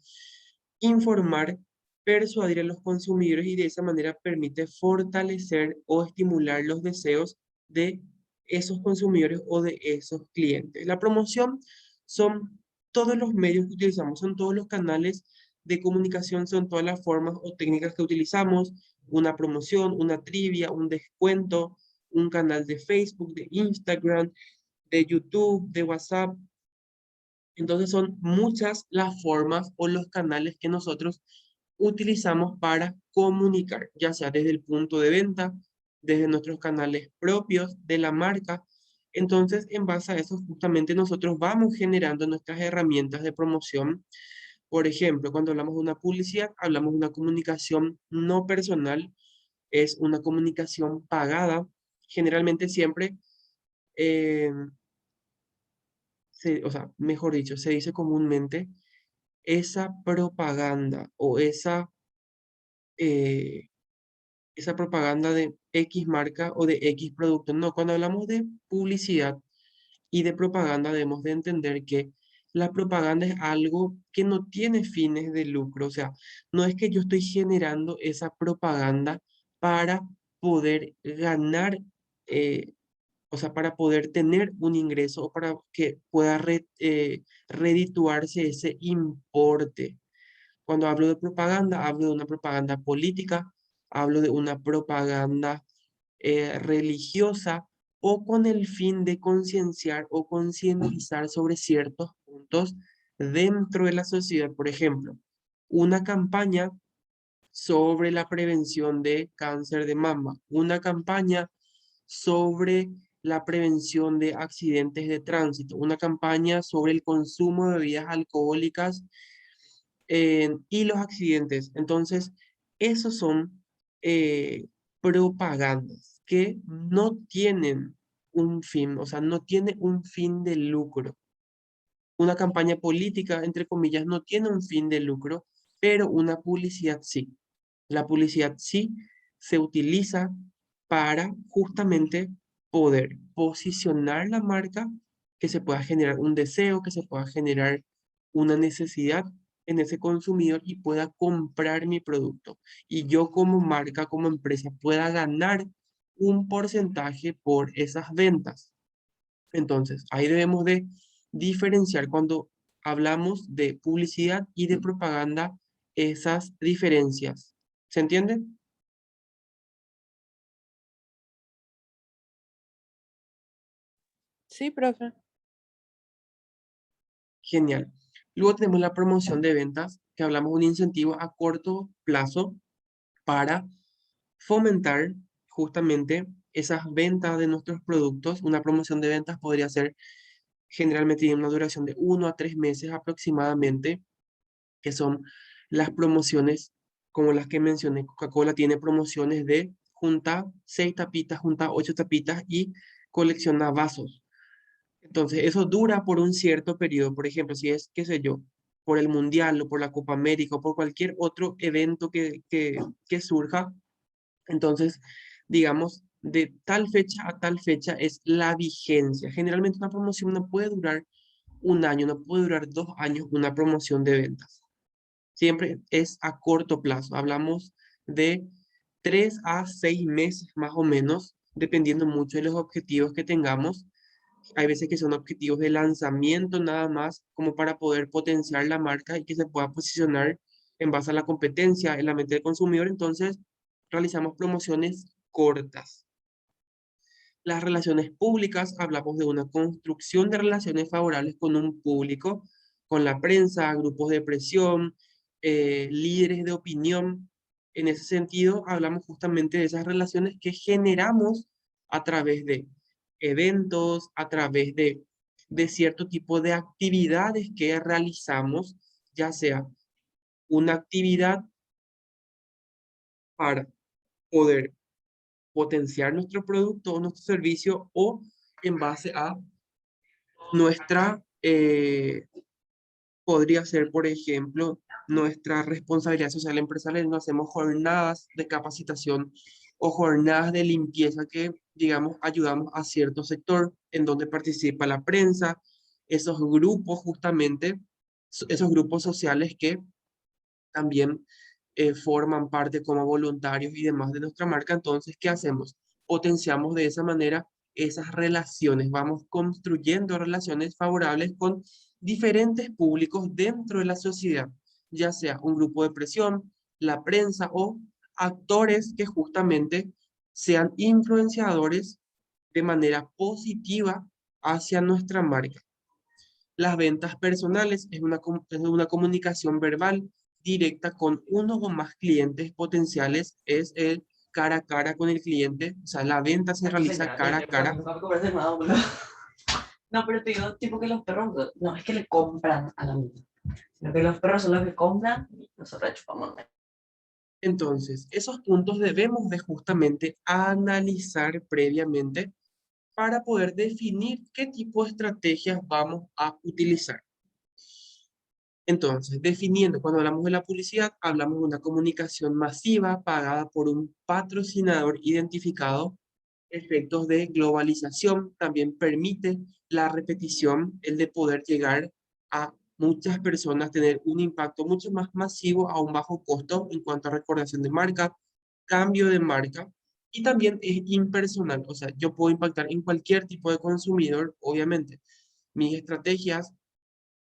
informar, persuadir a los consumidores y de esa manera permite fortalecer o estimular los deseos de esos consumidores o de esos clientes. La promoción son todos los medios que utilizamos, son todos los canales de comunicación, son todas las formas o técnicas que utilizamos, una promoción, una trivia, un descuento, un canal de Facebook, de Instagram, de YouTube, de WhatsApp. Entonces son muchas las formas o los canales que nosotros utilizamos para comunicar, ya sea desde el punto de venta, desde nuestros canales propios de la marca. Entonces, en base a eso, justamente nosotros vamos generando nuestras herramientas de promoción. Por ejemplo, cuando hablamos de una publicidad, hablamos de una comunicación no personal, es una comunicación pagada. Generalmente siempre eh, o sea, mejor dicho, se dice comúnmente, esa propaganda o eh, esa propaganda de X marca o de X producto. No, cuando hablamos de publicidad y de propaganda debemos de entender que la propaganda es algo que no tiene fines de lucro. O sea, no es que yo estoy generando esa propaganda para poder ganar eh, o sea, para poder tener un ingreso o para que pueda redituarse ese importe. Cuando hablo de propaganda, hablo de una propaganda política, hablo de una propaganda religiosa o con el fin de concienciar o concientizar sobre ciertos puntos dentro de la sociedad. Por ejemplo, una campaña sobre la prevención de cáncer de mama, una campaña sobre la prevención de accidentes de tránsito, una campaña sobre el consumo de bebidas alcohólicas y los accidentes. Entonces, esos son propagandas que no tienen un fin, o sea, no tiene un fin de lucro. Una campaña política, entre comillas, no tiene un fin de lucro, pero una publicidad sí. La publicidad sí se utiliza para justamente poder posicionar la marca, que se pueda generar un deseo, que se pueda generar una necesidad en ese consumidor y pueda comprar mi producto. Y yo como marca, como empresa, pueda ganar un porcentaje por esas ventas. Entonces, ahí debemos de diferenciar cuando hablamos de publicidad y de propaganda, esas diferencias. ¿Se entiende? Sí, profe. Genial. Luego tenemos la promoción de ventas, que hablamos de un incentivo a corto plazo para fomentar justamente esas ventas de nuestros productos. Una promoción de ventas podría ser generalmente tiene una duración de 1 a 3 meses aproximadamente, que son las promociones como las que mencioné. Coca-Cola tiene promociones de junta 6 tapitas, junta 8 tapitas y colecciona vasos. Entonces, eso dura por un cierto periodo. Por ejemplo, si es, qué sé yo, por el Mundial o por la Copa América o por cualquier otro evento que surja, entonces, digamos, de tal fecha a tal fecha es la vigencia. Generalmente una promoción no puede durar un año, no puede durar 2 años una promoción de ventas. Siempre es a corto plazo. Hablamos de 3 a 6 meses más o menos, dependiendo mucho de los objetivos que tengamos. Hay veces que son objetivos de lanzamiento nada más, como para poder potenciar la marca y que se pueda posicionar en base a la competencia en la mente del consumidor. Entonces, realizamos promociones cortas. Las relaciones públicas, hablamos de una construcción de relaciones favorables con un público, con la prensa, grupos de presión, líderes de opinión. En ese sentido, hablamos justamente de esas relaciones que generamos a través de eventos, a través de cierto tipo de actividades que realizamos, ya sea una actividad para poder potenciar nuestro producto o nuestro servicio o en base a nuestra, podría ser, por ejemplo, nuestra responsabilidad social empresarial. No hacemos jornadas de capacitación o jornadas de limpieza que, digamos, ayudamos a cierto sector en donde participa la prensa, esos grupos justamente, esos grupos sociales que también forman parte como voluntarios y demás de nuestra marca. Entonces, ¿qué hacemos? Potenciamos de esa manera esas relaciones, vamos construyendo relaciones favorables con diferentes públicos dentro de la sociedad, ya sea un grupo de presión, la prensa o actores que justamente sean influenciadores de manera positiva hacia nuestra marca. Las ventas personales es una comunicación verbal directa con uno o más clientes potenciales, es el cara a cara con el cliente, o sea, la venta se realiza cara a cara. No, pero te digo, tipo que los perros, no es que le compran a la misma, sino que los perros son los que compran y nosotros chupamos. Entonces, esos puntos debemos de justamente analizar previamente para poder definir qué tipo de estrategias vamos a utilizar. Entonces, definiendo, cuando hablamos de la publicidad, hablamos de una comunicación masiva pagada por un patrocinador identificado. Efectos de globalización también permite la repetición, el de poder llegar a muchas personas, tener un impacto mucho más masivo a un bajo costo en cuanto a recordación de marca, cambio de marca, y también es impersonal, o sea, yo puedo impactar en cualquier tipo de consumidor, obviamente. Mis estrategias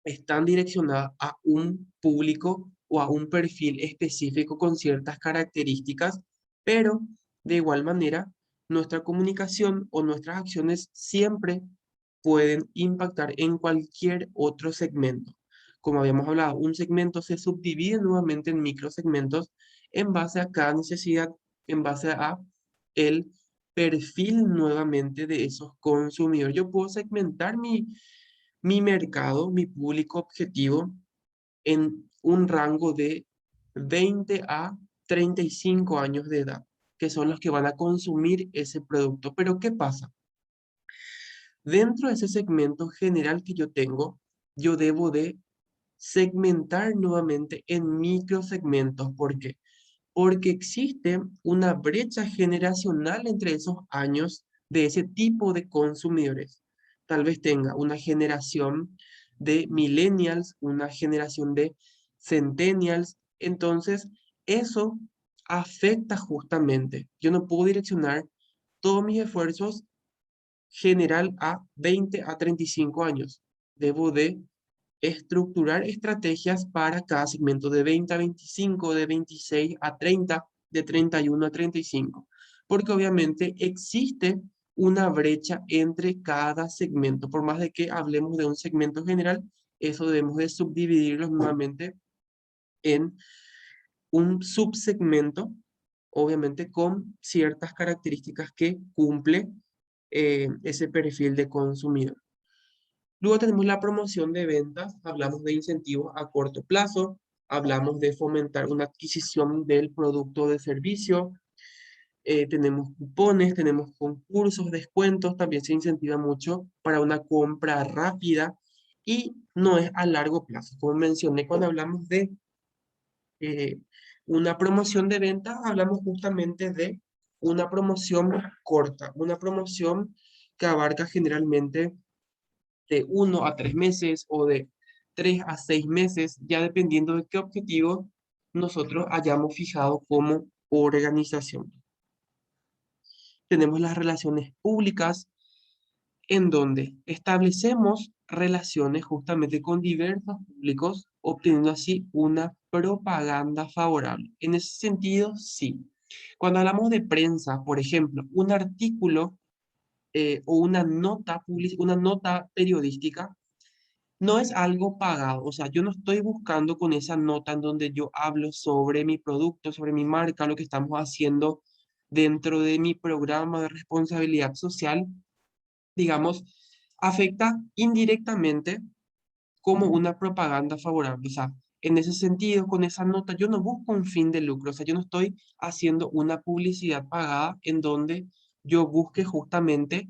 están direccionadas a un público o a un perfil específico con ciertas características, pero de igual manera, nuestra comunicación o nuestras acciones siempre pueden impactar en cualquier otro segmento. Como habíamos hablado, un segmento se subdivide nuevamente en microsegmentos en base a cada necesidad, en base a el perfil nuevamente de esos consumidores. Yo puedo segmentar mi mercado, mi público objetivo en un rango de 20 a 35 años de edad, que son los que van a consumir ese producto. Pero ¿qué pasa? Dentro de ese segmento general que yo tengo, yo debo de segmentar nuevamente en microsegmentos. ¿Por qué? Porque existe una brecha generacional entre esos años de ese tipo de consumidores. Tal vez tenga una generación de millennials, una generación de centennials. Entonces, eso afecta justamente. Yo no puedo direccionar todos mis esfuerzos general a 20 a 35 años. Debo de estructurar estrategias para cada segmento de 20 a 25, de 26 a 30, de 31 a 35, porque obviamente existe una brecha entre cada segmento. Por más de que hablemos de un segmento general, eso debemos de subdividirlos nuevamente en un subsegmento, obviamente con ciertas características que cumple ese perfil de consumidor. Luego tenemos la promoción de ventas, hablamos de incentivos a corto plazo, hablamos de fomentar una adquisición del producto o de servicio, tenemos cupones, tenemos concursos, descuentos, también se incentiva mucho para una compra rápida y no es a largo plazo. Como mencioné, cuando hablamos de eh, una promoción de venta, hablamos justamente de una promoción corta, una promoción que abarca generalmente de 1 a 3 meses o de 3 a 6 meses, ya dependiendo de qué objetivo nosotros hayamos fijado como organización. Tenemos las relaciones públicas, en donde establecemos relaciones justamente con diversos públicos, obteniendo así una propaganda favorable. En ese sentido, sí. Cuando hablamos de prensa, por ejemplo, un artículo o una nota periodística, no es algo pagado. O sea, yo no estoy buscando con esa nota en donde yo hablo sobre mi producto, sobre mi marca, lo que estamos haciendo dentro de mi programa de responsabilidad social, digamos, afecta indirectamente como una propaganda favorable. O sea, en ese sentido, con esa nota, yo no busco un fin de lucro. O sea, yo no estoy haciendo una publicidad pagada en donde yo busque justamente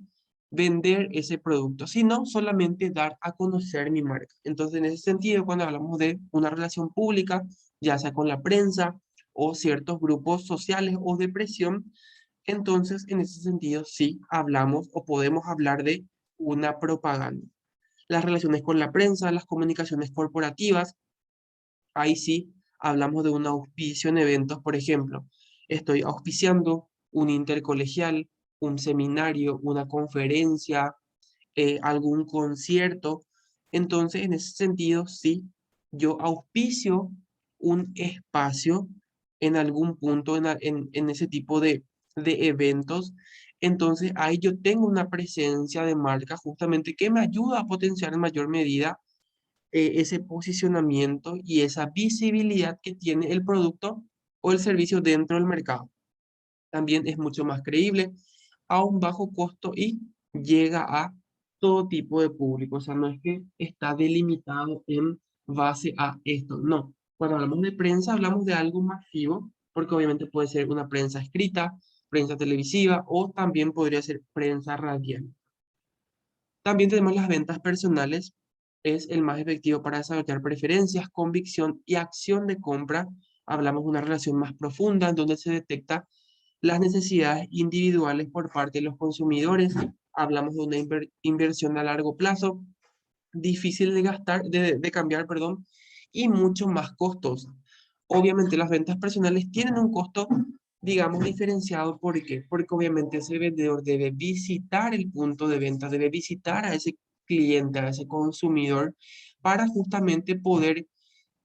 vender ese producto, sino solamente dar a conocer mi marca. Entonces, en ese sentido, cuando hablamos de una relación pública, ya sea con la prensa o ciertos grupos sociales o de presión, entonces, en ese sentido, sí hablamos o podemos hablar de una propaganda. Las relaciones con la prensa, las comunicaciones corporativas, ahí sí hablamos de un auspicio en eventos, por ejemplo. Estoy auspiciando un intercolegial, un seminario, una conferencia, algún concierto. Entonces, en ese sentido, sí, yo auspicio un espacio en algún punto en ese tipo de eventos. Entonces, ahí yo tengo una presencia de marca justamente que me ayuda a potenciar en mayor medida ese posicionamiento y esa visibilidad que tiene el producto o el servicio dentro del mercado. También es mucho más creíble, a un bajo costo y llega a todo tipo de público. O sea, no es que está delimitado en base a esto, no. Cuando hablamos de prensa, hablamos de algo masivo, porque obviamente puede ser una prensa escrita, prensa televisiva o también podría ser prensa radial. También tenemos las ventas personales. Es el más efectivo para desarrollar preferencias, convicción y acción de compra. Hablamos de una relación más profunda en donde se detecta las necesidades individuales por parte de los consumidores. Hablamos de una inversión a largo plazo, difícil de gastar, de cambiar, perdón, y mucho más costosa. Obviamente las ventas personales tienen un costo, digamos, diferenciado. ¿Por qué? Porque obviamente ese vendedor debe visitar el punto de venta, debe visitar a ese cliente, a ese consumidor, para justamente poder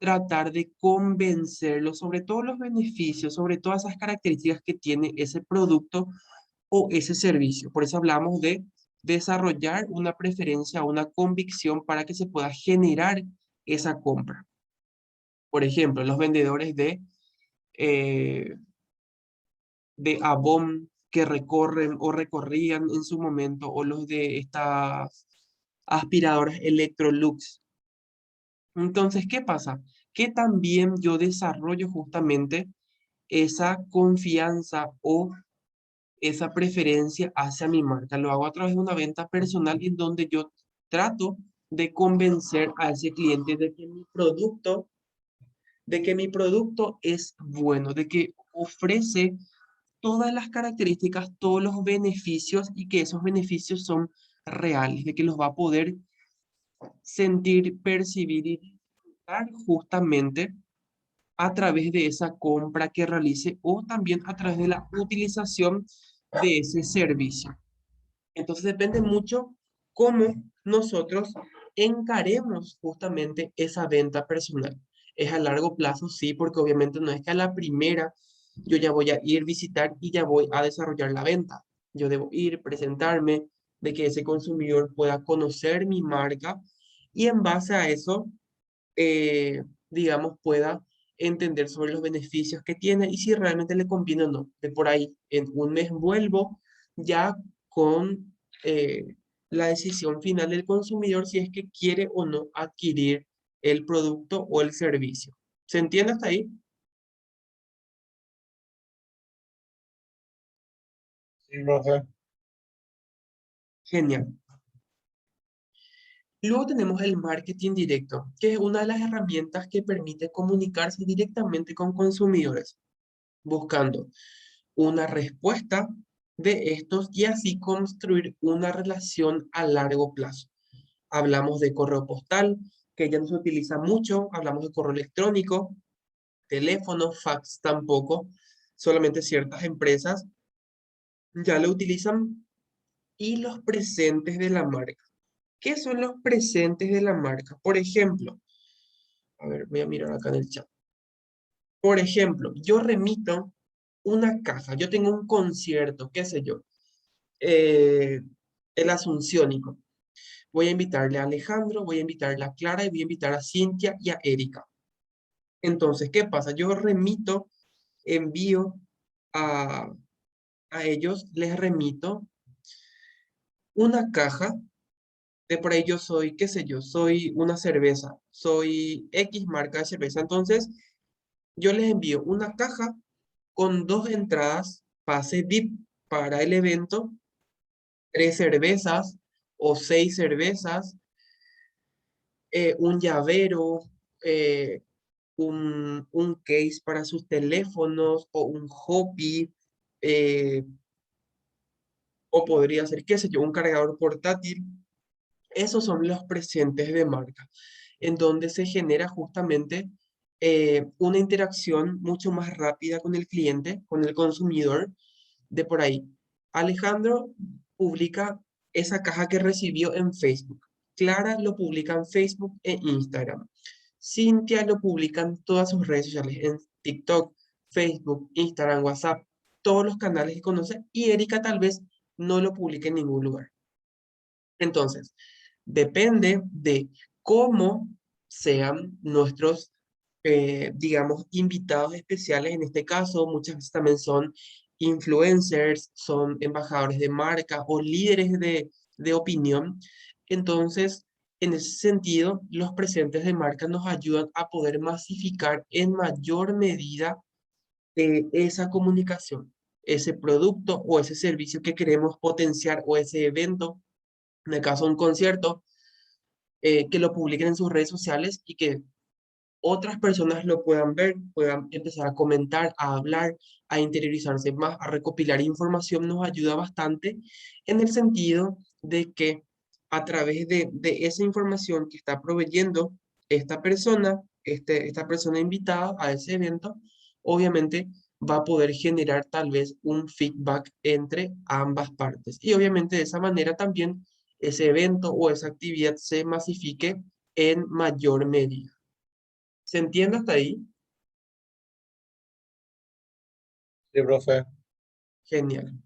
tratar de convencerlo sobre todos los beneficios, sobre todas esas características que tiene ese producto o ese servicio. Por eso hablamos de desarrollar una preferencia, una convicción para que se pueda generar esa compra. Por ejemplo, los vendedores eh, de Avon que recorren o recorrían en su momento, o los de estas aspiradoras Electrolux. Entonces, ¿qué pasa? Que también yo desarrollo justamente esa confianza o esa preferencia hacia mi marca. Lo hago a través de una venta personal en donde yo trato de convencer a ese cliente de que mi producto es bueno, de que ofrece todas las características, todos los beneficios y que esos beneficios son reales, de que los va a poder sentir, percibir y disfrutar justamente a través de esa compra que realice o también a través de la utilización de ese servicio. Entonces depende mucho cómo nosotros encaremos justamente esa venta personal. Es a largo plazo, sí, porque obviamente no es que a la primera yo ya voy a ir visitar y ya voy a desarrollar la venta. Yo debo ir, presentarme, de que ese consumidor pueda conocer mi marca y en base a eso, digamos, pueda entender sobre los beneficios que tiene y si realmente le conviene o no. De por ahí, en un mes vuelvo ya con la decisión final del consumidor si es que quiere o no adquirir el producto o el servicio. ¿Se entiende hasta ahí? Sí, profe. Genial. Luego tenemos el marketing directo, que es una de las herramientas que permite comunicarse directamente con consumidores, buscando una respuesta de estos y así construir una relación a largo plazo. Hablamos de correo postal, que ya no se utiliza mucho, hablamos de correo electrónico, teléfono, fax tampoco, solamente ciertas empresas ya lo utilizan, y los presentes de la marca. ¿Qué son los presentes de la marca? Por ejemplo, a ver, voy a mirar acá en el chat. Por ejemplo, yo remito una caja, yo tengo un concierto, qué sé yo, eh, el Asunciónico. Voy a invitarle a Alejandro, voy a invitarle a Clara y voy a invitar a Cintia y a Erika. Entonces, ¿qué pasa? Yo remito, envío a, a ellos, les remito una caja de por ahí yo soy, qué sé yo, soy una cerveza, soy X marca de cerveza. Entonces, yo les envío una caja con 2 entradas, pase VIP para el evento, 3 cervezas o 6 cervezas, un llavero, eh, un case para sus teléfonos o un hobby, eh, o podría ser, qué sé yo, un cargador portátil. Esos son los presentes de marca, en donde se genera justamente una interacción mucho más rápida con el cliente, con el consumidor. De por ahí, Alejandro publica esa caja que recibió en Facebook. Clara lo publica en Facebook e Instagram. Cintia lo publica en todas sus redes sociales, en TikTok, Facebook, Instagram, WhatsApp, todos los canales que conoce. Y Erika tal vez no lo publique en ningún lugar. Entonces, depende de cómo sean nuestros, digamos, invitados especiales. En este caso, muchas veces también son influencers, son embajadores de marca o líderes de opinión. Entonces, en ese sentido, los presentes de marca nos ayudan a poder masificar en mayor medida esa comunicación, ese producto o ese servicio que queremos potenciar o ese evento, en el caso de un concierto, que lo publiquen en sus redes sociales y que otras personas lo puedan ver, puedan empezar a comentar, a hablar, a interiorizarse más, a recopilar información, nos ayuda bastante en el sentido de que a través de esa información que está proveyendo esta persona invitada a ese evento, obviamente va a poder generar tal vez un feedback entre ambas partes. Y obviamente de esa manera también ese evento o esa actividad se masifique en mayor medida. ¿Se entiende hasta ahí? Sí, profe. Genial.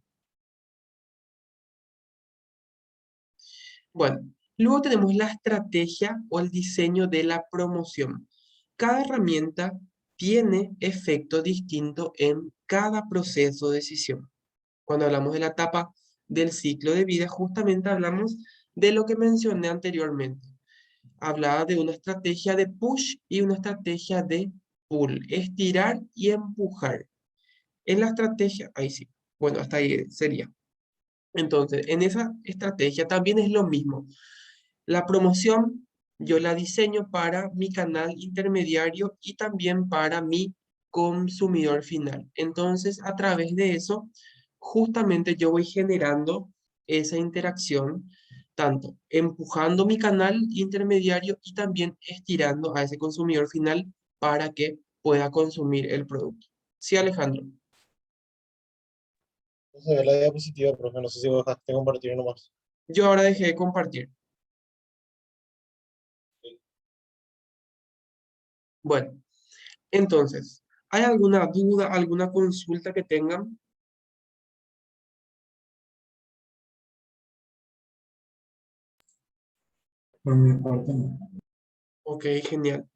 Bueno, luego tenemos la estrategia o el diseño de la promoción. Cada herramienta tiene efecto distinto en cada proceso de decisión. Cuando hablamos de la etapa del ciclo de vida, justamente hablamos de lo que mencioné anteriormente. Hablaba de una estrategia de push y una estrategia de pull, estirar y empujar. En la estrategia, ahí sí, bueno, hasta ahí sería. Entonces, en esa estrategia también es lo mismo. La promoción yo la diseño para mi canal intermediario y también para mi consumidor final. Entonces, a través de eso, justamente yo voy generando esa interacción, tanto empujando mi canal intermediario y también estirando a ese consumidor final para que pueda consumir el producto. Sí, Alejandro. No se ve la diapositiva, profe. No sé si vos dejaste de compartir nomás. Yo ahora dejé de compartir. Bueno, entonces, ¿hay alguna duda, alguna consulta que tengan? Por mi parte, no. Ok, genial.